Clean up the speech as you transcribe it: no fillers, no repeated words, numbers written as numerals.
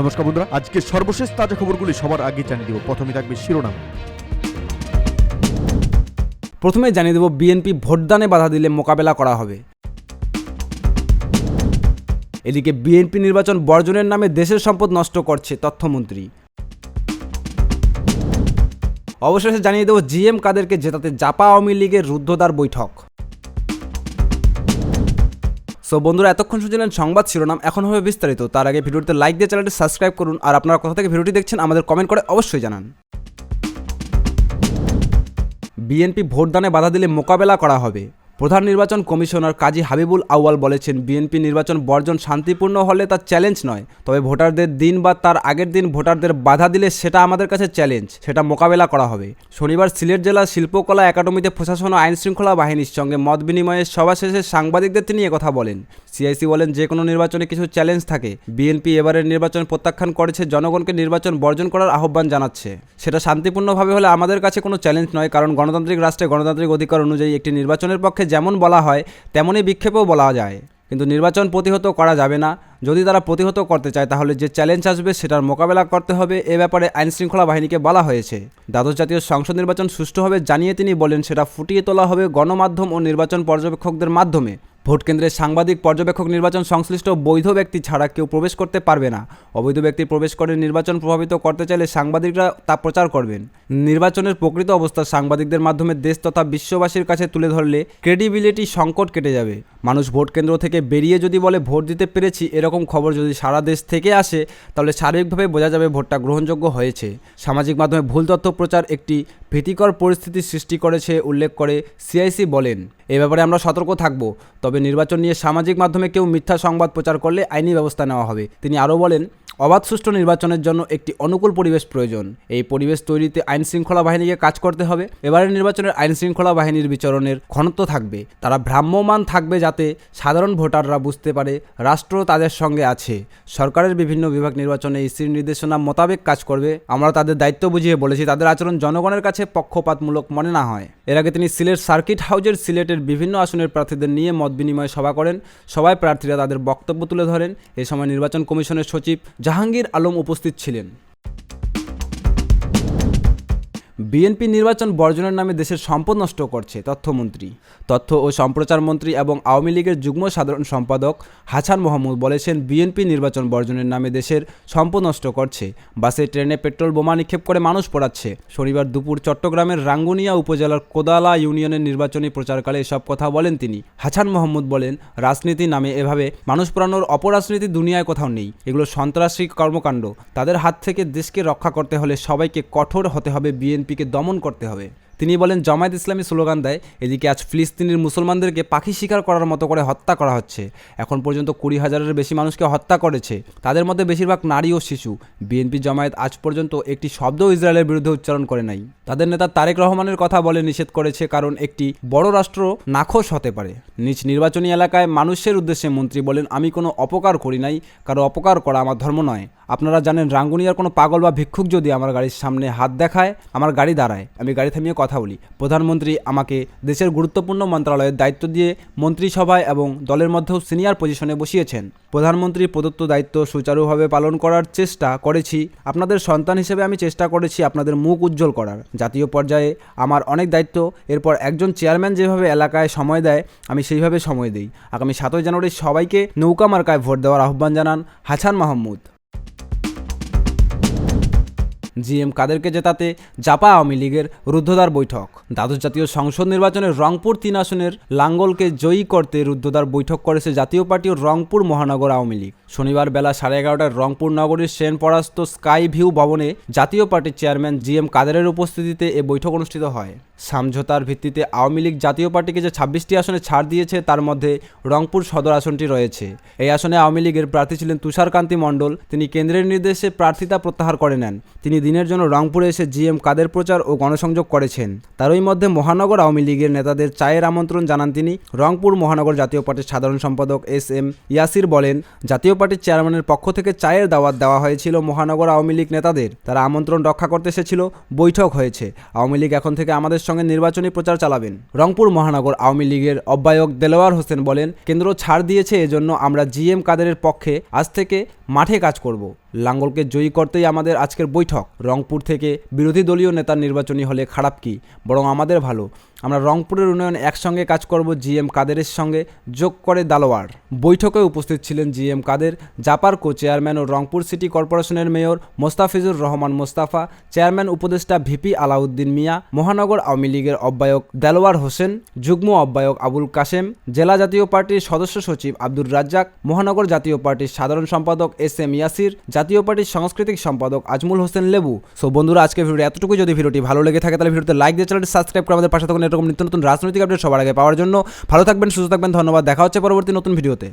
নমস্কার বন্ধুরা, আজকে সর্বশেষ তাজা খবরগুলি সবার আগে জানিয়ে দেব। প্রথমে থাকবে শিরোনাম। প্রথমে জানিয়ে দেব বিএনপি ভোটদানে বাধা দিলে মোকাবেলা করা হবে। এদিকে বিএনপি নির্বাচন বর্জনের নামে দেশের সম্পদ নষ্ট করছে তথ্যমন্ত্রী। অবশেষে জানিয়ে দেব জিএম কাদেরকে জেতাতে জাপা আওয়ামী লীগের রুদ্ধদ্বার বৈঠক। সো বন্ধুরা, এতক্ষণ শুনছিলেন সংবাদ শিরোনাম, এখন হবে বিস্তারিত। তার আগে ভিডিওতে লাইক দিয়ে চ্যানেলটি সাবস্ক্রাইব করুন, আর আপনারা কোথা থেকে ভিডিওটি দেখছেন আমাদের কমেন্ট করে অবশ্যই জানান। বিএনপি ভোটদানে বাধা দিলে মোকাবেলা করা হবে। প্রধান নির্বাচন কমিশনার কাজী হাবিবুল আউয়াল বলেছেন, বিএনপি নির্বাচন বর্জন শান্তিপূর্ণ হলে তা চ্যালেঞ্জ নয়, তবে ভোটারদের দিন বা তার আগের দিন ভোটারদের বাধা দিলে সেটা আমাদের কাছে চ্যালেঞ্জ, সেটা মোকাবেলা করা হবে। শনিবার সিলেট জেলা শিল্পকলা একাডেমিতে প্রশাসন ও আইনশৃঙ্খলা বাহিনীর সঙ্গে মত বিনিময়ের সভা শেষে সাংবাদিকদের তিনি একথা বলেন। সিআইসি বলেন, যে কোনো নির্বাচনে কিছু চ্যালেঞ্জ থাকে। বিএনপি এবারের নির্বাচন প্রত্যাখ্যান করেছে, জনগণকে নির্বাচন বর্জন করার আহ্বান জানাচ্ছে। সেটা শান্তিপূর্ণভাবে হলে আমাদের কাছে কোনো চ্যালেঞ্জ নয়, কারণ গণতান্ত্রিক রাষ্ট্রে গণতান্ত্রিক অধিকার অনুযায়ী একটি নির্বাচনের পক্ষে যেমন বলা হয় তেমনই বিক্ষেপও বলা যায়, কিন্তু নির্বাচন প্রতিহত করা যাবে না। যদি তারা প্রতিহত করতে চায় তাহলে যে চ্যালেঞ্জ আসবে সেটার মোকাবেলা করতে হবে, এ ব্যাপারে আইনশৃঙ্খলা বাহিনীকে বলা হয়েছে। দ্বাদশ জাতীয় সংসদ নির্বাচন সুষ্ঠুভাবে জানিয়ে তিনি বলেন, সেটা ফুটিয়ে তোলা হবে গণমাধ্যম ও নির্বাচন পর্যবেক্ষকদের মাধ্যমে। ভোট কেন্দ্রে সাংবাদিক, পর্যবেক্ষক, নির্বাচন সংশ্লিষ্ট বৈধ ব্যক্তি ছাড়া কেউ প্রবেশ করতে পারবে না। অবৈধ ব্যক্তি প্রবেশ করে নির্বাচন প্রভাবিত করতে চাইলে সাংবাদিকরা তা প্রচার করবেন। নির্বাচনের প্রকৃত অবস্থা সাংবাদিকদের মাধ্যমে দেশ তথা বিশ্ববাসীর কাছে তুলে ধরলে ক্রেডিবিলিটি সংকট কেটে যাবে। মানুষ ভোট কেন্দ্র থেকে বেরিয়ে যদি বলে ভোট দিতে পেরেছি, এরকম খবর যদি সারা দেশ থেকে আসে তাহলে শারীরিকভাবে বোঝা যাবে ভোটটা গ্রহণযোগ্য হয়েছে। সামাজিক মাধ্যমে ভুল তথ্য প্রচার একটি ভীতিকর পরিস্থিতি সৃষ্টি করেছে উল্লেখ করে সিআইসি বলেন, এ ব্যাপারে আমরা সতর্ক থাকব, তবে নির্বাচন নিয়ে সামাজিক মাধ্যমে কেউ মিথ্যা সংবাদ প্রচার করলে আইনি ব্যবস্থা নেওয়া হবে। তিনি আরও বলেন, অবাধ সুষ্ঠু নির্বাচনের জন্য একটি অনুকূল পরিবেশ প্রয়োজন। এই পরিবেশ তৈরিতে আইনশৃঙ্খলা বাহিনীকে কাজ করতে হবে। এবারের নির্বাচনের আইনশৃঙ্খলা বাহিনীর বিচরণের ঘনত্ব থাকবে, তারা ভ্রাম্যমাণ থাকবে যাতে সাধারণ ভোটাররা বুঝতে পারে রাষ্ট্র তাদের সঙ্গে আছে। সরকারের বিভিন্ন বিভাগ নির্বাচনে ইসির নির্দেশনা মোতাবেক কাজ করবে। আমরা তাদের দায়িত্ব বুঝিয়ে বলেছি, তাদের আচরণ জনগণের কাছে পক্ষপাতমূলক মনে না হয়। এর আগে তিনি সিলেট সার্কিট হাউজের সিলেটের বিভিন্ন আসনের প্রার্থীদের নিয়ে মত বিনিময় সভা করেন। সভায় প্রার্থীরা তাদের বক্তব্য তুলে ধরেন। এ সময় নির্বাচন কমিশনের সচিব জাহাঙ্গীর আলম উপস্থিত ছিলেন। বিএনপি নির্বাচন বর্জনের নামে দেশের সম্পদ নষ্ট করছে তথ্যমন্ত্রী। তথ্য ও সম্প্রচার মন্ত্রী এবং আওয়ামী লীগের যুগ্ম সাধারণ সম্পাদক হাছান মাহমুদ বলেছেন, বিএনপি নির্বাচন বর্জনের নামে দেশের সম্পদ নষ্ট করছে। বাসে ট্রেনে পেট্রোল বোমা নিক্ষেপ করে মানুষ পোড়াচ্ছে। শনিবার দুপুর চট্টগ্রামের রাঙ্গুনিয়া উপজেলার কোদালা ইউনিয়নের নির্বাচনী প্রচারকালে এসব কথা বলেন তিনি। হাছান মাহমুদ বলেন, রাজনীতি নামে এভাবে মানুষ পোড়ানোর অপরাজনীতি দুনিয়ায় কোথাও নেই। এগুলো সন্ত্রাসী কর্মকাণ্ড। তাদের হাত থেকে দেশকে রক্ষা করতে হলে সবাইকে কঠোর হতে হবে, বিএনপিকে দমন করতে হবে। তিনি বলেন, জামায়াত ইসলামী স্লোগান দেয়, এদিকে আজ ফিলিস্তিনের মুসলমানদেরকে পাখি শিকার করার মতো করে হত্যা করা হচ্ছে। এখন পর্যন্ত 20,000-এর বেশি মানুষকে হত্যা করেছে, তাদের মধ্যে বেশিরভাগ নারী ও শিশু। বিএনপি জামায়াত আজ পর্যন্ত একটি শব্দও ইসরায়েলের বিরুদ্ধে উচ্চারণ করে নাই। তাদের নেতা তারেক রহমানের কথা বলে নিষেধ করেছে, কারণ একটি বড় রাষ্ট্র নাখোশ হতে পারে। নিজ নির্বাচনী এলাকায় মানুষের উদ্দেশ্যে মন্ত্রী বলেন, আমি কোনো অপকার করি নাই, কারো অপকার করা আমার ধর্ম নয়। আপনারা জানেন, রাঙ্গুনিয়ার কোনো পাগল বা ভিক্ষুক যদি আমার গাড়ির সামনে হাত দেখায়, আমার গাড়ি দাঁড়ায়, আমি গাড়ি থামিয়ে কথা বলি। প্রধানমন্ত্রী আমাকে দেশের গুরুত্বপূর্ণ মন্ত্রণালয়ের দায়িত্ব দিয়ে মন্ত্রিসভায় এবং দলের মধ্যেও সিনিয়র পজিশনে বসিয়েছেন। প্রধানমন্ত্রী প্রদত্ত দায়িত্ব সুচারুভাবে পালন করার চেষ্টা করেছি। আপনাদের সন্তান হিসেবে আমি চেষ্টা করেছি আপনাদের মুখ উজ্জ্বল করার। জাতীয় পর্যায়ে আমার অনেক দায়িত্ব। এরপর একজন চেয়ারম্যান যেভাবে এলাকায় সময় দেয়, আমি সেইভাবে সময় দিই। আগামী 7 জানুয়ারি সবাইকে নৌকা মার্কায় ভোট দেওয়ার আহ্বান জানান হাছান মাহমুদ। জিএম কাদেরকে জেতাতে জাপা আওয়ামী লীগের রুদ্ধদ্বার বৈঠক। দ্বাদশ জাতীয় সংসদ নির্বাচনের রংপুর 3 আসনের লাঙ্গলকে জয়ী করতে রুদ্ধদ্বার বৈঠক করেছে জাতীয় পার্টি ও রংপুর মহানগর আওয়ামী লীগ। শনিবার বেলা 11:30টায় রংপুর নগরীর সেনপরাস্ত স্কাই ভিউ ভবনে জাতীয় পার্টির চেয়ারম্যান জিএম কাদেরের উপস্থিতিতে এ বৈঠক অনুষ্ঠিত হয়। সমঝোতার ভিত্তিতে আওয়ামী লীগ জাতীয় পার্টিকে যে 26টি আসনে ছাড় দিয়েছে, তার মধ্যে রংপুর সদর আসনটি রয়েছে। এই আসনে আওয়ামী লীগের প্রার্থী ছিলেন তুষারকান্তি মণ্ডল। তিনি কেন্দ্রের নির্দেশে প্রার্থিতা প্রত্যাহার করে নেন। তিনি দিনের জন্য রংপুরে এসে জিএম কাদের প্রচার ও গণসংযোগ করেছেন। তারই মধ্যে মহানগর আওয়ামী লীগের নেতাদের চায়ের আমন্ত্রণ জানান তিনি। রংপুর মহানগর জাতীয় পার্টির সাধারণ সম্পাদক এস.এম. ইয়াসির বলেন, জাতীয় পার্টির চেয়ারম্যানের পক্ষ থেকে চায়ের দাওয়াত দেওয়া হয়েছিল মহানগর আওয়ামী লীগ নেতাদের। তারা আমন্ত্রণ রক্ষা করতে এসেছিল। বৈঠক হয়েছে। আওয়ামী লীগ এখন থেকে আমাদের সঙ্গে নির্বাচনী প্রচার চালাবেন। রংপুর মহানগর আওয়ামী লীগের আহ্বায়ক দেলোয়ার হোসেন বলেন, কেন্দ্র ছাড় দিয়েছে, এজন্য আমরা জিএম কাদেরের পক্ষে আজ থেকে মাঠে কাজ করব। লাঙ্গলকে জয়ী করতেই আমাদের আজকের বৈঠক। রংপুর থেকে বিরোধী দলীয় নেতার নির্বাচনী হলে খারাপ কি, বরং আমাদের ভালো। আমরা রংপুরের উন্নয়নে একসঙ্গে কাজ করব, জিএম কাদেরের সঙ্গে যোগ করে দালোয়ার। বৈঠকে উপস্থিত ছিলেন জিএম কাদের, জাপার কো চেয়ারম্যান ও রংপুর সিটি কর্পোরেশনের মেয়র মোস্তাফিজুর রহমান মোস্তাফা, চেয়ারম্যান উপদেষ্টা ভিপি আলাউদ্দিন মিয়া, মহানগর আওয়ামী লীগের আহ্বায়ক দেলোয়ার হোসেন, যুগ্ম আহ্বায়ক আবুল কাশেম, জেলা জাতীয় পার্টির সদস্য সচিব আব্দুর রাজ্জাক, মহানগর জাতীয় পার্টির সাধারণ সম্পাদক SM ইয়াসির, জাতীয় পার্টির সাংস্কৃতিক সম্পাদক আজমুল হোসেন লেবু। সো বন্ধুরা, আজকে ভিডিওটি এতটুকু। যদি ভিডিওটি ভালো লেগে থাকে তাহলে ভিডিওতে লাইক দিয়ে চ্যানেলটি সাবস্ক্রাইব করে আমাদের পাশে থাকুন এরকম নিত্য নতুন রাজনৈতিক আপডেট সবার আগে পাওয়ার জন্য। ভালো থাকবেন, সুস্থ থাকবেন, ধন্যবাদ। দেখা হচ্ছে পরবর্তী নতুন ভিডিওতে।